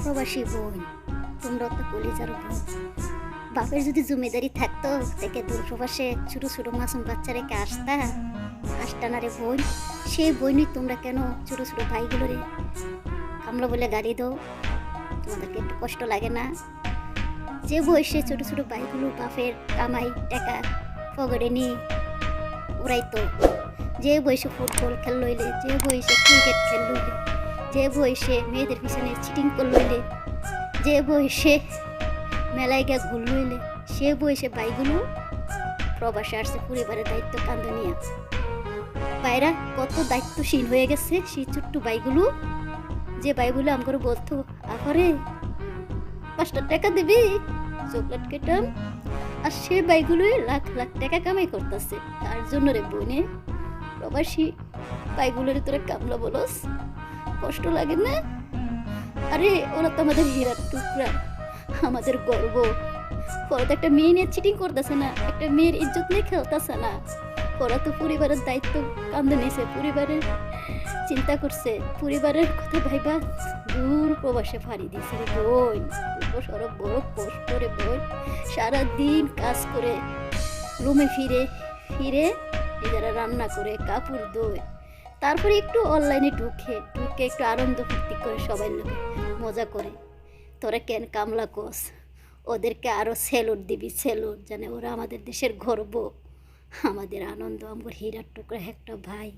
প্রবাসী বোন, তোমরা তো কলিজার বোন। বাপের যদি জমিদারি থাকতো থেকে দূর প্রবাসে ছোটো ছোটো মাসুম বাচ্চা রেখে আসতা না রে বোন। সেই বোনই তোমরা কেন ছোটো ছোটো ভাইগুলোরে কামলা বলে গাড়ি দাও? তোমাদেরকে একটু কষ্ট লাগে না? যে বয়সে ছোটো ছোটো ভাইগুলো বাপের কামাই টাকা পকেটে নিয়ে উড়াইতো, যে বয়সে ফুটবল খেল লইলে, যে বয়সে ক্রিকেট খেল লইলে, যে বয়সে মেয়েদের পিছনে চিটিং করলইলে, যে বয়সে মেলায় গিয়া ঘুর লইলে, সে বয়সে বাইগুলো প্রবাসে আসছে পরিবারের দায়িত্ব কান্দ নিয়ে। বাইরা কত দায়িত্বশীল হয়ে গেছে সেই ছোট্ট বাইগুলো, যে বাইগুলো আমার বলতো আরে 5 টাকা দিবি চকলেট কেটাম, আর সে বাইগুলোই লাখ লাখ টাকা কামাই করতেছে। তার জন্য রে বোনে, প্রবাসী বাইগুলোর তোরা কামলা বলস, কষ্ট লাগে না? আরে ওরা তো আমাদের হীরার টুকরা, আমাদের গর্ব। ওরা তো একটা মেয়ে নিয়ে চিটিং করতেছে না, একটা মেয়ের ইজ্জত নিয়ে খেলতেছে না। ওরা তো পরিবারের দায়িত্ব কান্দে নিয়েছে, পরিবারের চিন্তা করছে, পরিবারের কথা ভাইবা দূর প্রবাসে ফাড়ি দিয়েছে রে বোন। সরো বড় কষ্ট রে বোন, সারাদিন কাজ করে রুমে ফিরে ফিরে নিজেরা রান্না করে কাপড় ধোয়, তারপরে একটু অনলাইনে ঢুকে একটু আনন্দ ফুর্তি করে সবাই লোকে মজা করে। তোরা কেন কামলা কোস? ওদেরকে আরও স্যালুট দিবি, স্যালুট, জানে ওরা আমাদের দেশের গর্ব, আমাদের আনন্দ, আমার হীরার টুকরা একটা ভাই।